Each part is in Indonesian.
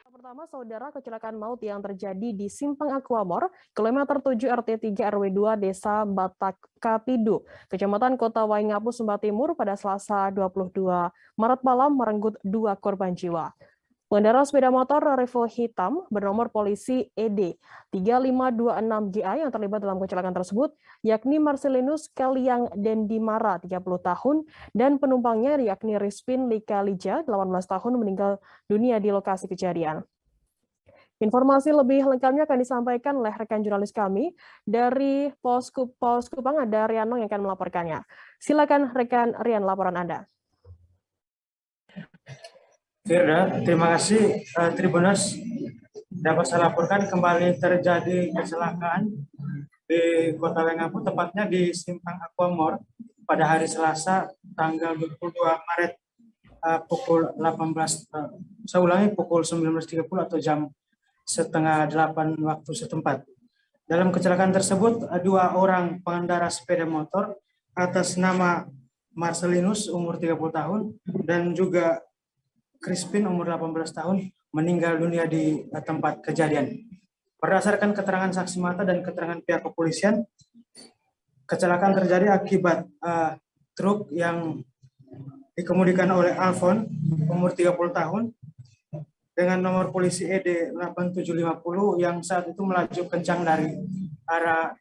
Pertama, saudara, kecelakaan maut yang terjadi di Simpang Aquamor, kilometer 7 RT 3 RW 2 Desa Batak Kapidu, Kecamatan Kota Waingapu, Sumba Timur pada Selasa 22 Maret malam merenggut 2 korban jiwa. Pengendara sepeda motor Revo hitam bernomor polisi ED 3526GA yang terlibat dalam kecelakaan tersebut, yakni Marcelinus Kaliang Dendimara, 30 tahun, dan penumpangnya yakni Rispin Lika Lija, 18 tahun, meninggal dunia di lokasi kejadian. Informasi lebih lengkapnya akan disampaikan oleh rekan jurnalis kami dari Pos Kupang, ada Riano yang akan melaporkannya. Silakan rekan Rian, laporan Anda. Firda, terima kasih. Tribuners, dapat saya laporkan kembali terjadi kecelakaan di Kota Waingapu, tepatnya di Simpang Aquamor pada hari Selasa tanggal 22 Maret pukul 18, saya ulangi, pukul 19.30 atau jam setengah 8 waktu setempat. Dalam kecelakaan tersebut, 2 orang pengendara sepeda motor atas nama Marcelinus umur 30 tahun dan juga Crispin umur 18 tahun meninggal dunia di tempat kejadian. Berdasarkan keterangan saksi mata dan keterangan pihak kepolisian, kecelakaan terjadi akibat truk yang dikemudikan oleh Alfon umur 30 tahun dengan nomor polisi ED 8750 yang saat itu melaju kencang dari arah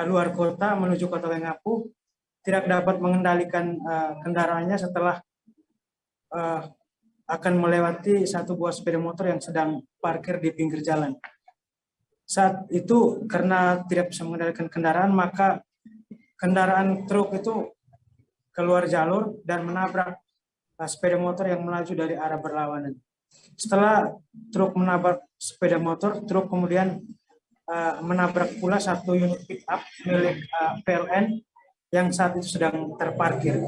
luar kota menuju Kota Waingapu, tidak dapat mengendalikan kendaraannya setelah akan melewati satu buah sepeda motor yang sedang parkir di pinggir jalan. Saat itu karena tidak bisa mengendalikan kendaraan, maka kendaraan truk itu keluar jalur dan menabrak sepeda motor yang melaju dari arah berlawanan. Setelah truk menabrak sepeda motor, truk kemudian menabrak pula satu unit pick up milik PLN yang saat itu sedang terparkir.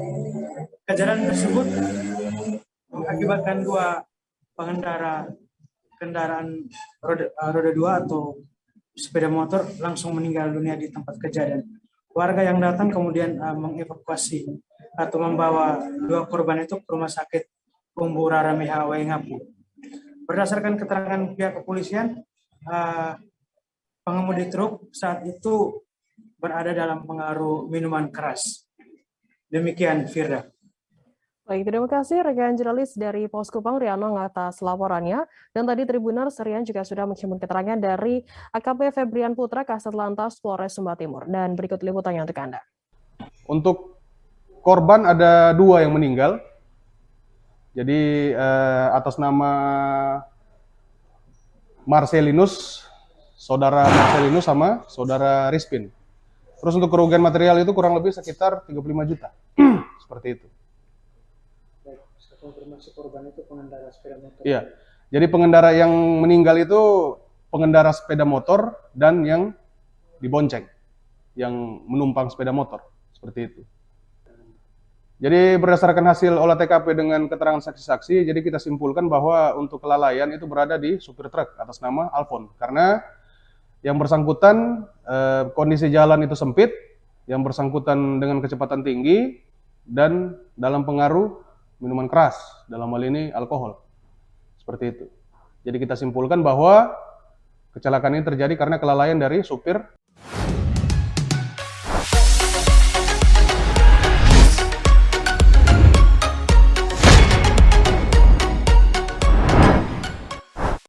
Kejadian tersebut mengakibatkan 2 pengendara kendaraan roda 2 atau sepeda motor langsung meninggal dunia di tempat kejadian. Warga yang datang kemudian mengevakuasi atau membawa 2 korban itu ke rumah sakit Umbu Rarameha Waingapu. Berdasarkan keterangan pihak kepolisian, pengemudi truk saat itu berada dalam pengaruh minuman keras. Demikian, Firda. Baik, terima kasih rekan jurnalis dari Pos Kupang, Riano, atas laporannya. Dan tadi Tribuners, Rian juga sudah menghimpun keterangan dari AKP Febrian Putra, Kasat Lantas Polres Sumba Timur. Dan berikut liputannya untuk Anda. Untuk korban ada 2 yang meninggal. Jadi atas nama Marcelinus, saudara Marcelinus sama saudara Rispin. Terus untuk kerugian material itu kurang lebih sekitar 35 juta. Seperti itu. Konfirmasi korban itu pengendara sepeda motor. Iya. Jadi pengendara yang meninggal itu pengendara sepeda motor dan yang dibonceng, yang menumpang sepeda motor, seperti itu. Jadi berdasarkan hasil olah TKP dengan keterangan saksi-saksi, jadi kita simpulkan bahwa untuk kelalaian itu berada di supir truk atas nama Alfon. Karena yang bersangkutan kondisi jalan itu sempit, yang bersangkutan dengan kecepatan tinggi dan dalam pengaruh minuman keras, dalam hal ini alkohol. Seperti itu. Jadi kita simpulkan bahwa kecelakaan ini terjadi karena kelalaian dari supir